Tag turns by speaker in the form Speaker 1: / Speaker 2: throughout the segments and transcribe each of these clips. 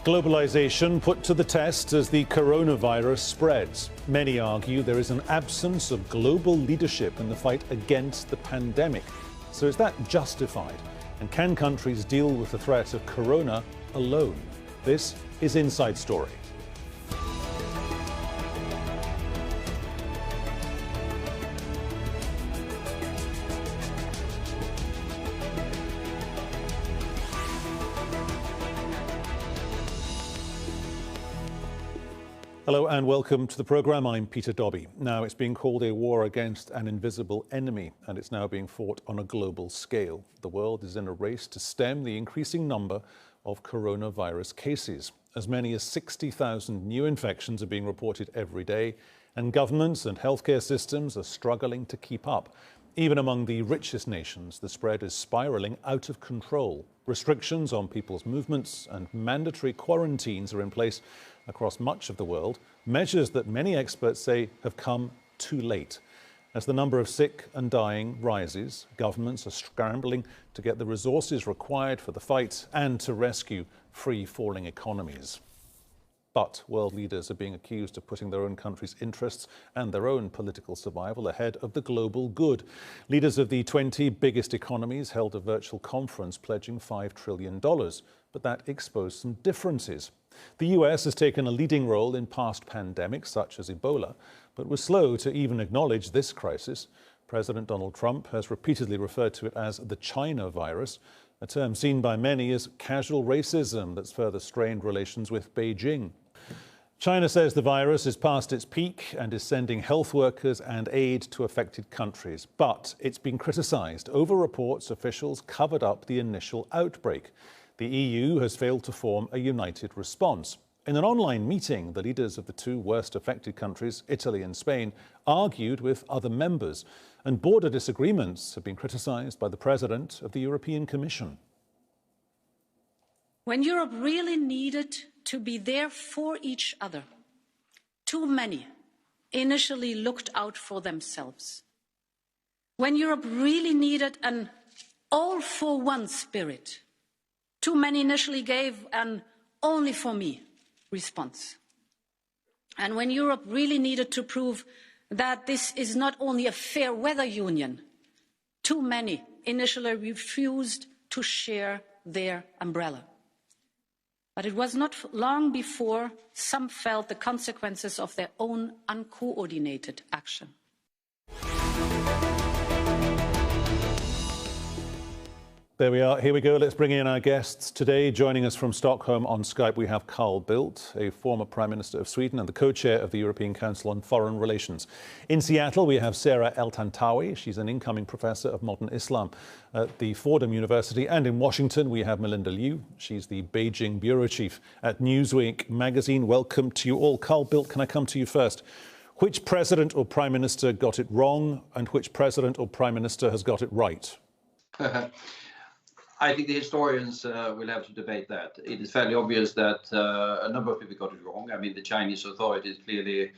Speaker 1: Globalization put to the test as the coronavirus spreads. Many argue there is an absence of global leadership in the fight against the pandemic. So is that justified? And can countries deal with the threat of corona alone? This is Inside Story. Hello and welcome to the programme. I'm Peter Dobby. Now, it's being called a war against an invisible enemy, and it's now being fought on a global scale. The world is in a race to stem the increasing number of coronavirus cases. As many as 60,000 new infections are being reported every day, and governments and healthcare systems are struggling to keep up. Even among the richest nations, the spread is spiralling out of control. Restrictions on people's movements and mandatory quarantines are in place across much of the world, measures that many experts say have come too late. As the number of sick and dying rises, governments are scrambling to get the resources required for the fight and to rescue free-falling economies. But world leaders are being accused of putting their own country's interests and their own political survival ahead of the global good. Leaders of the 20 biggest economies held a virtual conference pledging $5 trillion, but that exposed some differences. The US has taken a leading role in past pandemics such as Ebola, but was slow to even acknowledge this crisis. President Donald Trump has repeatedly referred to it as the China virus, a term seen by many as casual racism that's further strained relations with Beijing. China says the virus is past its peak and is sending health workers and aid to affected countries. But it's been criticised over reports officials covered up the initial outbreak. The EU has failed to form a united response. In an online meeting, the leaders of the two worst affected countries, Italy and Spain, argued with other members. And border disagreements have been criticised by the President of the European Commission.
Speaker 2: When Europe really needed to be there for each other, too many initially looked out for themselves. When Europe really needed an all-for-one spirit, too many initially gave an only-for-me response. And when Europe really needed to prove that this is not only a fair weather union, too many initially refused to share their umbrella. But it was not long before some felt the consequences of their own uncoordinated action.
Speaker 1: There we are. Here we go. Let's bring in our guests today. Joining us from Stockholm on Skype, we have Carl Bildt, a former Prime Minister of Sweden and the co-chair of the European Council on Foreign Relations. In Seattle, we have Sarah El-Tantawi. She's an incoming professor of modern Islam at the Fordham University. And in Washington, we have Melinda Liu. She's the Beijing bureau chief at Newsweek magazine. Welcome to you all. Carl Bildt, can I come to you first? Which president or prime minister got it wrong, and which president or prime minister has got it right?
Speaker 3: I think the historians will have to debate that. It is fairly obvious that a number of people got it wrong. I mean, the Chinese authorities clearly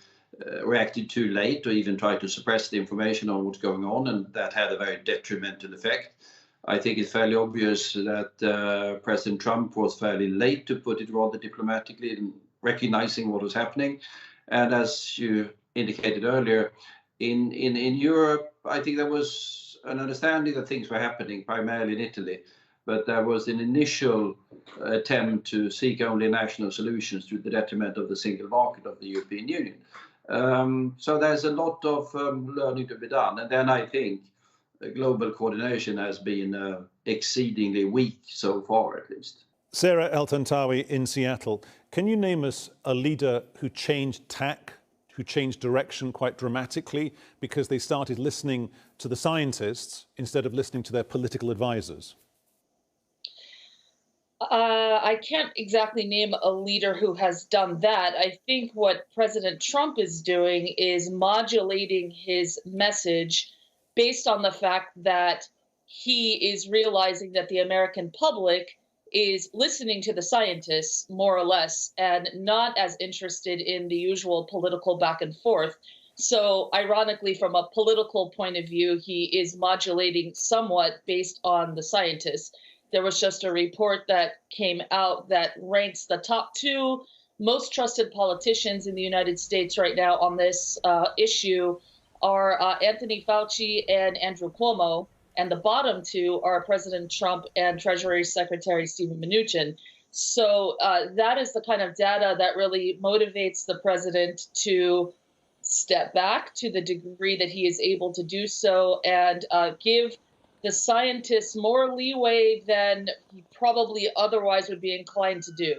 Speaker 3: reacted too late or even tried to suppress the information on what's going on, and that had a very detrimental effect. I think it's fairly obvious that President Trump was fairly late to put it rather diplomatically in recognizing what was happening. And as you indicated earlier, in Europe, I think there was an understanding that things were happening primarily in Italy. But there was an initial attempt to seek only national solutions to the detriment of the single market of the European Union. So there's a lot of learning to be done. And then I think global coordination has been exceedingly weak so far, at least.
Speaker 1: Sarah El-Tantawi in Seattle, can you name us a leader who changed tack, who changed direction quite dramatically because they started listening to the scientists instead of listening to their political advisors?
Speaker 4: I can't exactly name a leader who has done that. I think what President Trump is doing is modulating his message based on the fact that he is realizing that the American public is listening to the scientists, more or less, and not as interested in the usual political back and forth. So ironically, from a political point of view, he is modulating somewhat based on the scientists. There was just a report that came out that ranks the top 2 most trusted politicians in the United States right now on this issue are Anthony Fauci and Andrew Cuomo, and the bottom 2 are President Trump and Treasury Secretary Steven Mnuchin. So that is the kind of data that really motivates the president to step back to the degree that he is able to do so and give the scientists more leeway than he probably otherwise would be inclined to do.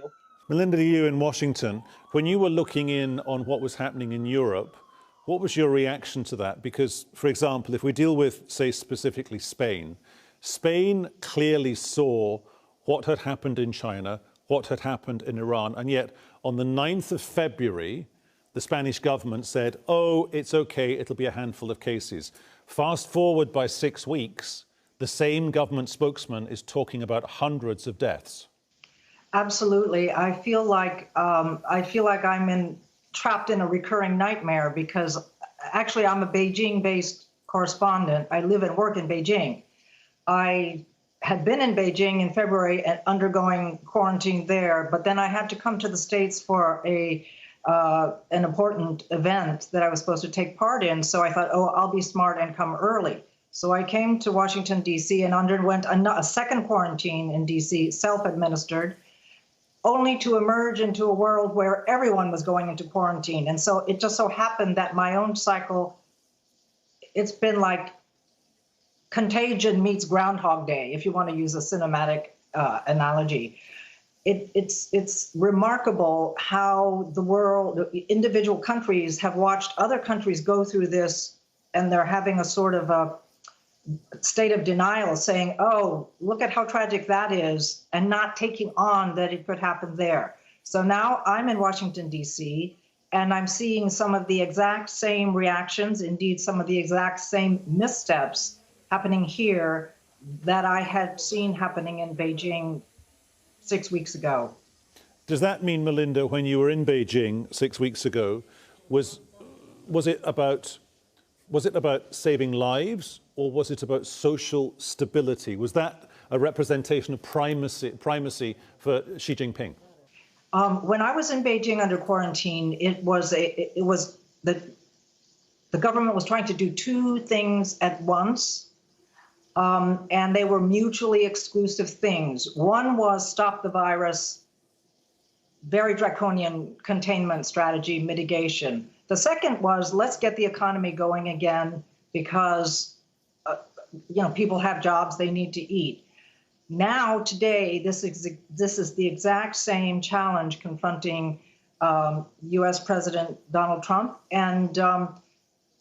Speaker 1: Melinda, you in Washington, when you were looking in on what was happening in Europe, what was your reaction to that? Because, for example, if we deal with, say, specifically Spain, Spain clearly saw what had happened in China, what had happened in Iran, and yet on the 9th of February, the Spanish government said, oh, it's okay, it'll be a handful of cases. Fast forward by 6 weeks, the same government spokesman is talking about hundreds of deaths.
Speaker 5: Absolutely. I feel like I'm trapped in a recurring nightmare because actually I'm a Beijing-based correspondent. I live and work in Beijing. I had been in Beijing in February and undergoing quarantine there, but then I had to come to the States for an important event that I was supposed to take part in. So I thought, oh, I'll be smart and come early. So I came to Washington, D.C. and underwent a second quarantine in D.C., self-administered, only to emerge into a world where everyone was going into quarantine. And so it just so happened that my own cycle, it's been like Contagion meets Groundhog Day, if you want to use a cinematic analogy. It's remarkable how the world, individual countries have watched other countries go through this, and they're having a sort of a state of denial, saying, oh, look at how tragic that is, and not taking on that it could happen there. So now I'm in Washington, D.C., and I'm seeing some of the exact same reactions, indeed some of the exact same missteps happening here that I had seen happening in Beijing 6 weeks ago.
Speaker 1: Does that mean, Melinda, when you were in Beijing 6 weeks ago, was it about saving lives, or was it about social stability? Was that a representation of primacy for Xi Jinping?
Speaker 5: When I was in Beijing under quarantine, the government was trying to do 2 things at once. And they were mutually exclusive things. One was stop the virus, very draconian containment strategy, mitigation. The second was let's get the economy going again because people have jobs, they need to eat. Now, today, this is the exact same challenge confronting U.S. President Donald Trump. And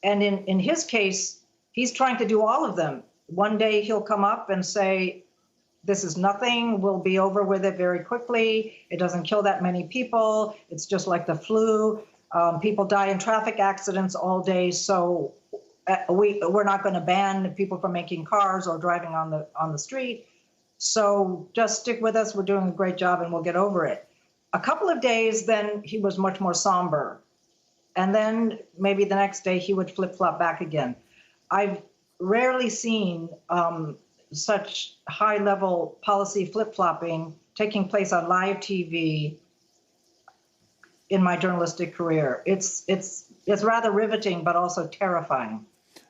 Speaker 5: in his case, he's trying to do all of them. One day he'll come up and say, this is nothing, we'll be over with it very quickly. It doesn't kill that many people. It's just like the flu. People die in traffic accidents all day. So we're not going to ban people from making cars or driving on the street. So just stick with us. We're doing a great job and we'll get over it. A couple of days, then he was much more somber. And then maybe the next day he would flip-flop back again. I've rarely seen such high-level policy flip-flopping taking place on live TV in my journalistic career. It's rather riveting, but also terrifying.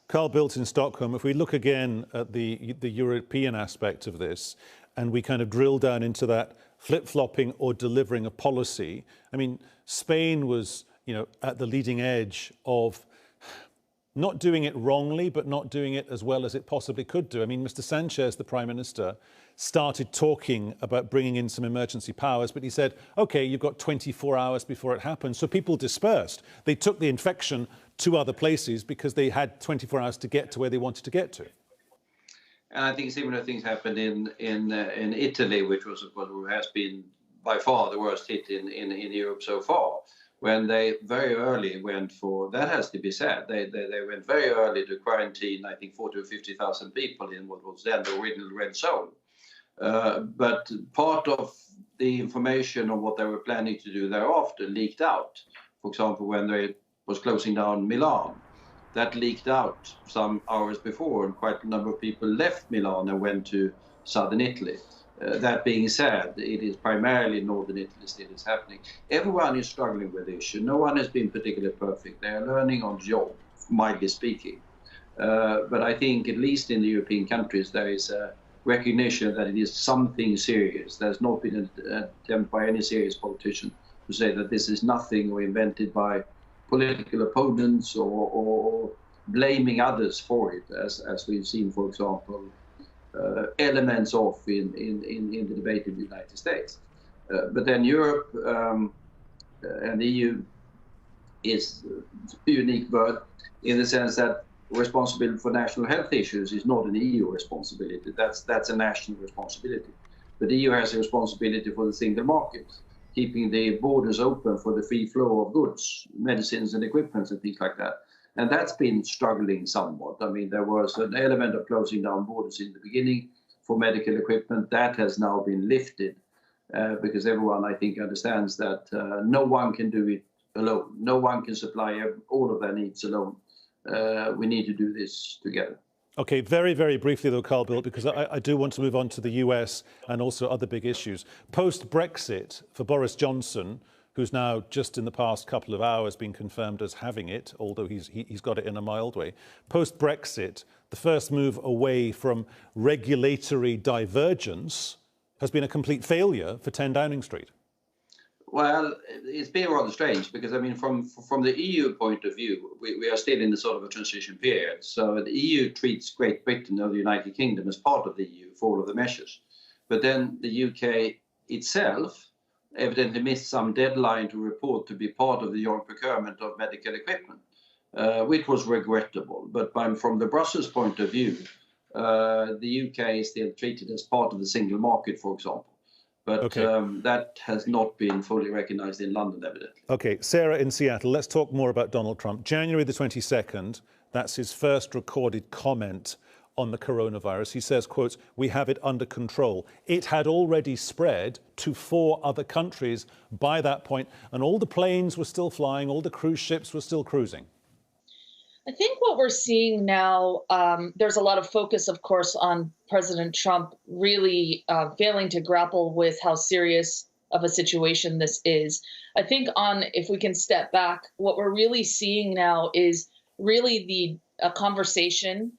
Speaker 1: Carl Bildt in Stockholm, if we look again at the European aspect of this, and we kind of drill down into that flip-flopping or delivering a policy, I mean, Spain was, at the leading edge of not doing it wrongly, but not doing it as well as it possibly could do. I mean, Mr. Sanchez, the Prime Minister, started talking about bringing in some emergency powers, but he said, OK, you've got 24 hours before it happens. So people dispersed. They took the infection to other places because they had 24 hours to get to where they wanted to get to.
Speaker 3: And I think similar things happened in Italy, which was, of course, has been by far the worst hit in Europe so far. When they very early went for, that has to be said, they went very early to quarantine, I think 40 or 50,000 people in what was then the original red zone. But part of the information on what they were planning to do thereafter leaked out. For example, when they was closing down Milan, that leaked out some hours before, and quite a number of people left Milan and went to southern Italy. That being said, it is primarily northern Italy still is happening. Everyone is struggling with the issue. No one has been particularly perfect. They are learning on job, mildly speaking. But I think, at least in the European countries, there is a recognition that it is something serious. There's not been an attempt by any serious politician to say that this is nothing or invented by political opponents or blaming others for it, as we've seen, for example, elements of in the debate in the United States. But then Europe and the EU is a unique bird in the sense that responsibility for national health issues is not an EU responsibility. That's a national responsibility. But the EU has a responsibility for the single market, keeping the borders open for the free flow of goods, medicines and equipment and things like that. And that's been struggling somewhat. I mean, there was an element of closing down borders in the beginning for medical equipment. That has now been lifted because everyone, I think, understands that no one can do it alone. No one can supply all of their needs alone. We need to do this together.
Speaker 1: Okay, very, very briefly though, Carl Bildt, because I do want to move on to the US and also other big issues. Post-Brexit, for Boris Johnson, who's now just in the past couple of hours been confirmed as having it, although he's got it in a mild way. Post-Brexit, the first move away from regulatory divergence has been a complete failure for 10 Downing Street.
Speaker 3: Well, it's been rather strange because, I mean, from the EU point of view, we are still in a sort of a transition period. So the EU treats Great Britain or the United Kingdom as part of the EU for all of the measures. But then the UK itself evidently missed some deadline to report to be part of the joint procurement of medical equipment, which was regrettable. But from the Brussels point of view, the UK is still treated as part of the single market, for example. But okay. That has not been fully recognized in London, evidently. Okay,
Speaker 1: Sarah in Seattle, let's talk more about Donald Trump. January the 22nd, that's his first recorded comment on the coronavirus. He says, quotes, "We have it under control." It had already spread to 4 other countries by that point, and all the planes were still flying, all the cruise ships were still cruising.
Speaker 4: I think what we're seeing now, there's a lot of focus, of course, on President Trump really failing to grapple with how serious of a situation this is. I think if we can step back, what we're really seeing now is really a conversation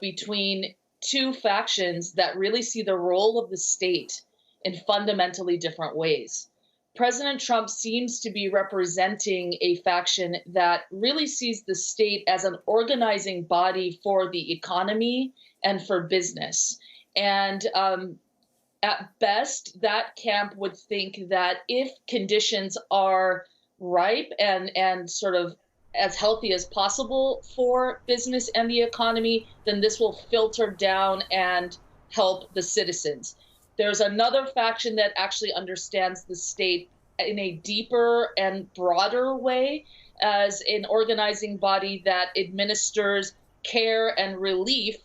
Speaker 4: between 2 factions that really see the role of the state in fundamentally different ways. President Trump seems to be representing a faction that really sees the state as an organizing body for the economy and for business. And at best, that camp would think that if conditions are ripe and sort of as healthy as possible for business and the economy, then this will filter down and help the citizens. There's another faction that actually understands the state in a deeper and broader way as an organizing body that administers care and relief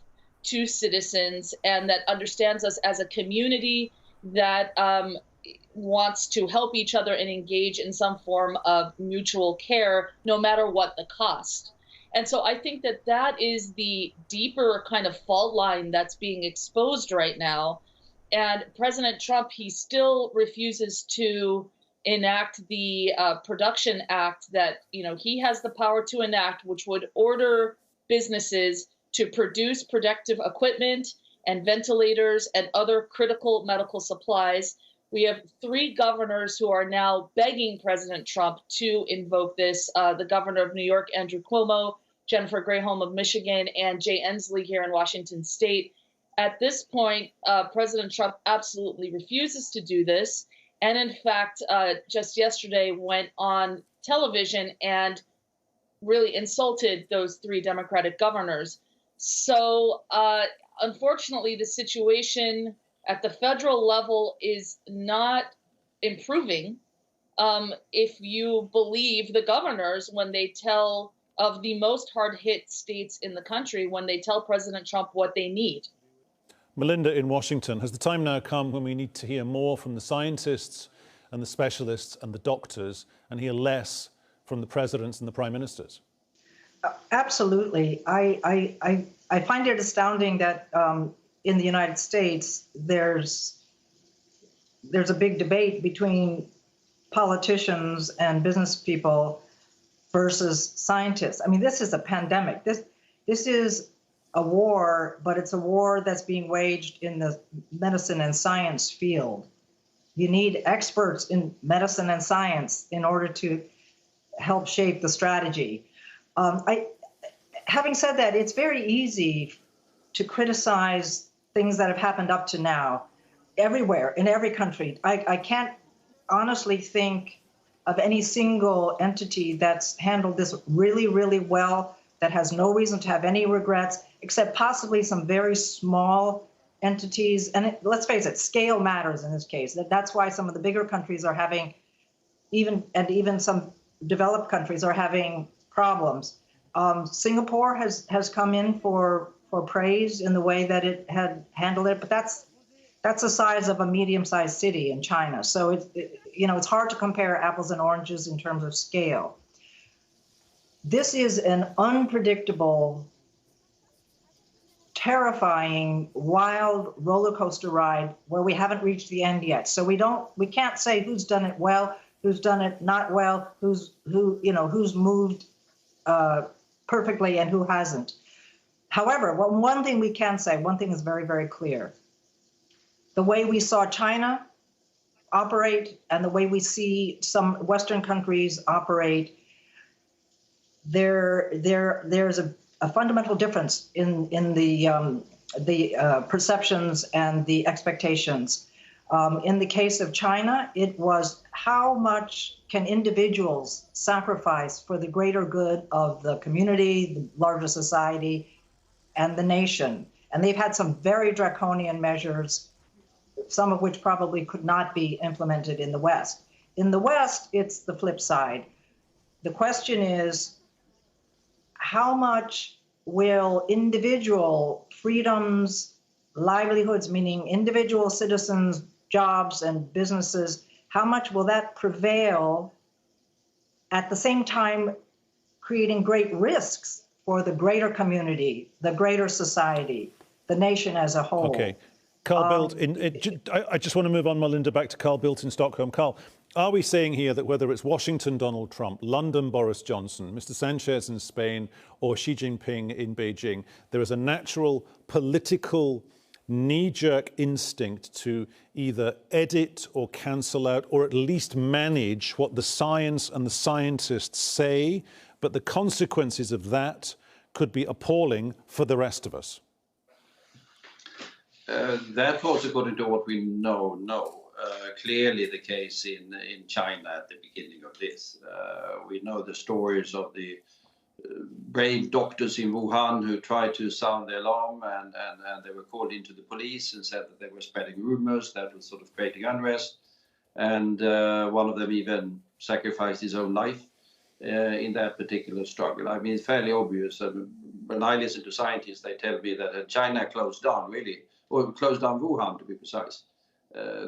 Speaker 4: to citizens and that understands us as a community that wants to help each other and engage in some form of mutual care, no matter what the cost. And so I think that is the deeper kind of fault line that's being exposed right now. And President Trump, he still refuses to enact the Production Act that he has the power to enact, which would order businesses to produce protective equipment and ventilators and other critical medical supplies. We have 3 governors who are now begging President Trump to invoke this. The governor of New York, Andrew Cuomo, Jennifer Granholm of Michigan, and Jay Inslee here in Washington State. At this point, President Trump absolutely refuses to do this. And in fact, just yesterday went on television and really insulted those 3 Democratic governors. So unfortunately, the situation at the federal level is not improving if you believe the governors when they tell of the most hard-hit states in the country, when they tell President Trump what they need.
Speaker 1: Melinda in Washington, has the time now come when we need to hear more from the scientists and the specialists and the doctors and hear less from the presidents and the prime ministers?
Speaker 5: Absolutely. I find it astounding that in the United States, there's there's a big debate between politicians and business people versus scientists. I mean, this is a pandemic. This is a war, but it's a war that's being waged in the medicine and science field. You need experts in medicine and science in order to help shape the strategy. Having said that, it's very easy to criticize things that have happened up to now, everywhere, in every country. I can't honestly think of any single entity that's handled this really, really well, that has no reason to have any regrets, except possibly some very small entities. And let's face it, scale matters in this case. That's why some of the bigger countries are having, even some developed countries are having problems. Singapore has come in for praise in the way that it had handled it, but that's the size of a medium-sized city in China. So it's hard to compare apples and oranges in terms of scale. This is an unpredictable, terrifying, wild roller coaster ride where we haven't reached the end yet. So we can't say who's done it well, who's done it not well, who's moved perfectly and who hasn't. However, one thing we can say, one thing is very, very clear. The way we saw China operate and the way we see some Western countries operate, there's a fundamental difference in the perceptions and the expectations. In the case of China, it was how much can individuals sacrifice for the greater good of the community, the larger society, and the nation. And they've had some very draconian measures, some of which probably could not be implemented in the West. In the West, it's the flip side. The question is, how much will individual freedoms, livelihoods, meaning individual citizens, jobs and businesses, how much will that prevail at the same time creating great risks for the greater community, the greater society, the nation as a whole?
Speaker 1: Okay. Carl Bildt, I just want to move on, Melinda, back to Carl Bildt in Stockholm. Carl, are we saying here that whether it's Washington, Donald Trump, London, Boris Johnson, Mr. Sanchez in Spain, or Xi Jinping in Beijing, there is a natural political knee-jerk instinct to either edit or cancel out or at least manage what the science and the scientists say, but the consequences of that could be appalling for the rest of us?
Speaker 3: That was according to what we know. Clearly the case in China at the beginning of this. We know the stories of the brave doctors in Wuhan who tried to sound the alarm and they were called into the police and said that they were spreading rumors that was sort of creating unrest. And one of them even sacrificed his own life in that particular struggle. I mean, it's fairly obvious. When I listen to scientists, they tell me that China closed down, really, or closed down Wuhan, to be precise.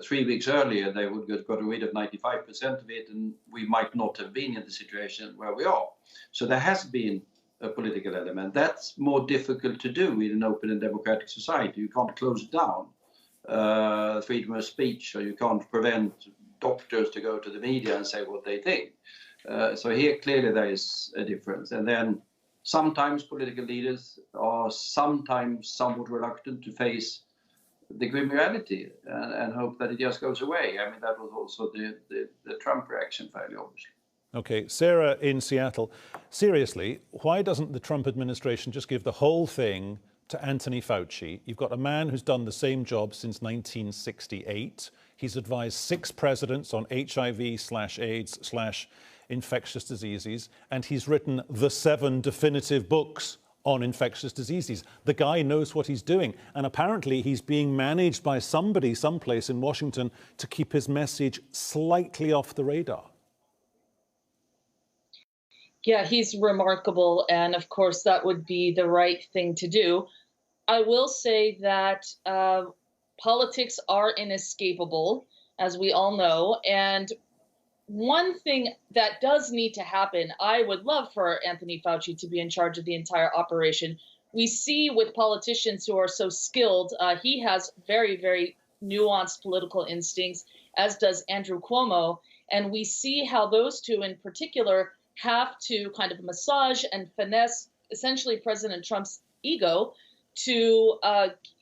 Speaker 3: 3 weeks earlier, they would have got rid of 95% of it, and we might not have been in the situation where we are. So there has been a political element. That's more difficult to do in an open and democratic society. You can't close down freedom of speech, or you can't prevent doctors to go to the media and say what they think. So here, clearly, there is a difference. And then sometimes political leaders are sometimes somewhat reluctant to face the grim reality and hope that it just goes away. I mean, that was also the Trump reaction, fairly obviously.
Speaker 1: Okay, Sarah in Seattle. Seriously, why doesn't the Trump administration just give the whole thing to Anthony Fauci? You've got a man who's done the same job since 1968. He's advised 6 presidents on HIV/AIDS/infectious diseases, and he's written the 7 definitive books on infectious diseases. The guy knows what he's doing. And apparently he's being managed by somebody someplace in Washington to keep his message slightly off the radar.
Speaker 4: Yeah, he's remarkable. And of course, that would be the right thing to do. I will say that politics are inescapable, as we all know. And one thing that does need to happen, I would love for Anthony Fauci to be in charge of the entire operation. We see with politicians who are so skilled, he has very, very nuanced political instincts, as does Andrew Cuomo. And we see how those two in particular have to kind of massage and finesse essentially President Trump's ego to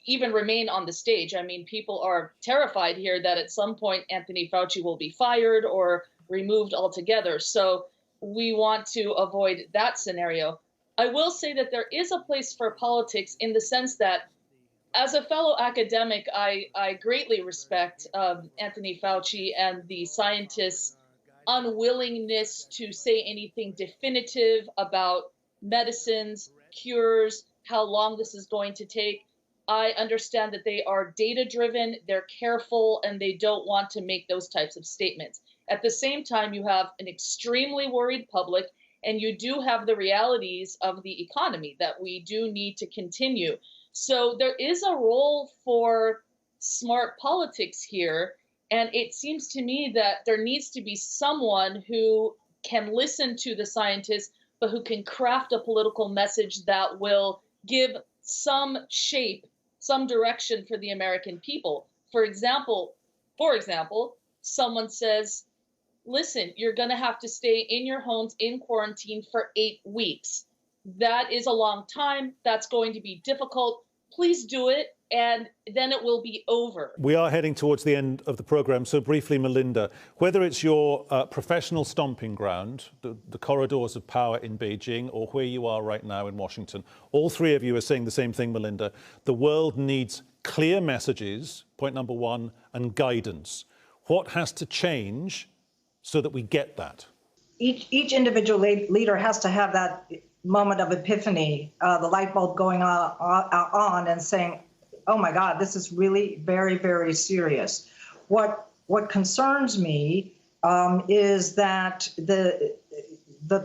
Speaker 4: even remain on the stage. I mean, people are terrified here that at some point Anthony Fauci will be fired or removed altogether. So we want to avoid that scenario. I will say that there is a place for politics in the sense that as a fellow academic, I greatly respect Anthony Fauci and the scientists' unwillingness to say anything definitive about medicines, cures, how long this is going to take. I understand that they are data-driven, they're careful, and they don't want to make those types of statements. At the same time, you have an extremely worried public, and you do have the realities of the economy that we do need to continue. So there is a role for smart politics here, and it seems to me that there needs to be someone who can listen to the scientists, but who can craft a political message that will give some shape, some direction for the American people. For example, someone says, listen, you're going to have to stay in your homes in quarantine for 8 weeks. That is a long time. That's going to be difficult. Please do it, and then it will be over.
Speaker 1: We are heading towards the end of the programme, so briefly, Melinda, whether it's your professional stomping ground, the corridors of power in Beijing, or where you are right now in Washington, all three of you are saying the same thing, Melinda. The world needs clear messages, point number one, and guidance. What has to change so that we get that?
Speaker 5: Each individual leader has to have that moment of epiphany, the light bulb going on and saying, oh my God, this is really very, very serious. What concerns me is that the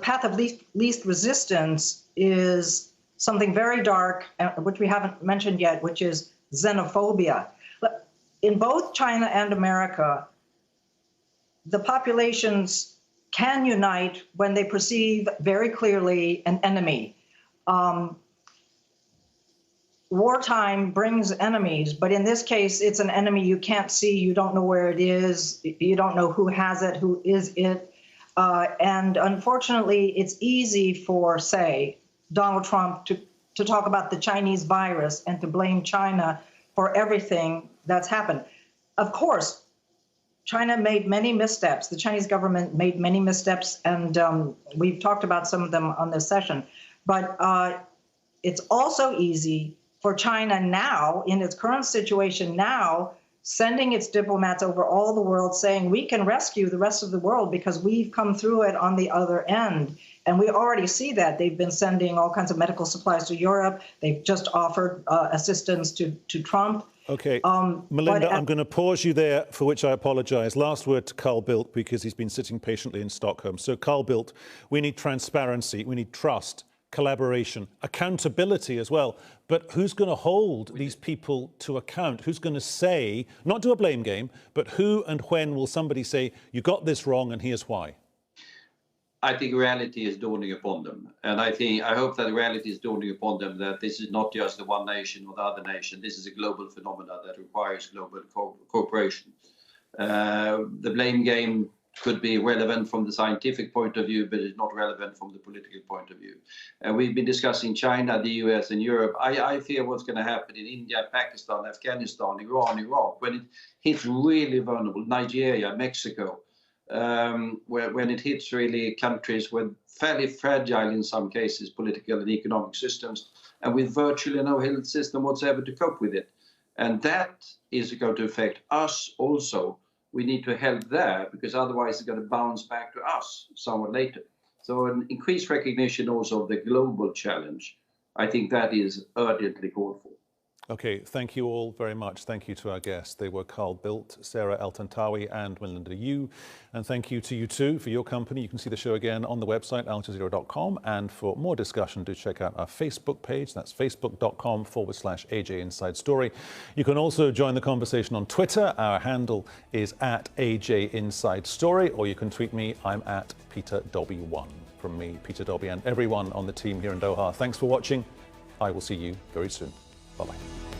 Speaker 5: path of least resistance is something very dark, which we haven't mentioned yet, which is xenophobia. In both China and America, the populations can unite when they perceive very clearly an enemy. Wartime brings enemies, but in this case, it's an enemy you can't see, you don't know where it is, you don't know who has it, who is it. And unfortunately, it's easy for, say, Donald Trump to talk about the Chinese virus and to blame China for everything that's happened. Of course, China made many missteps. The Chinese government made many missteps, and we've talked about some of them on this session. But it's also easy for China now, in its current situation now, sending its diplomats over all the world saying, we can rescue the rest of the world because we've come through it on the other end. And we already see that. They've been sending all kinds of medical supplies to Europe. They've just offered assistance to Trump.
Speaker 1: OK. Melinda, I'm going to pause you there, for which I apologise. Last word to Carl Bildt, because he's been sitting patiently in Stockholm. So, Carl Bildt, we need transparency, we need trust, collaboration, accountability as well. But who's going to hold these people to account? Who's going to say, not do a blame game, but who and when will somebody say, you got this wrong and here's why?
Speaker 3: I think reality is dawning upon them. And I hope that reality is dawning upon them that this is not just the one nation or the other nation. This is a global phenomenon that requires global cooperation. The blame game could be relevant from the scientific point of view, but it's not relevant from the political point of view. We've been discussing China, the US and Europe. I fear what's going to happen in India, Pakistan, Afghanistan, Iran, Iraq, when it hits really vulnerable, Nigeria, Mexico. When it hits really countries with fairly fragile, in some cases, political and economic systems, and with virtually no health system whatsoever to cope with it. And that is going to affect us also. We need to help there, because otherwise it's going to bounce back to us somewhat later. So an increased recognition also of the global challenge, I think that is urgently called for.
Speaker 1: OK, thank you all very much. Thank you to our guests. They were Carl Bildt, Sarah El-Tantawi and Melinda Yu. And thank you to you too for your company. You can see the show again on the website, aljazeera.com. And for more discussion, do check out our Facebook page. That's facebook.com/AJ Inside Story. You can also join the conversation on Twitter. Our handle is @AJ Inside Story, or you can tweet me. I'm @PeterDobby1. From me, Peter Dobby, and everyone on the team here in Doha. Thanks for watching. I will see you very soon. Bye-bye.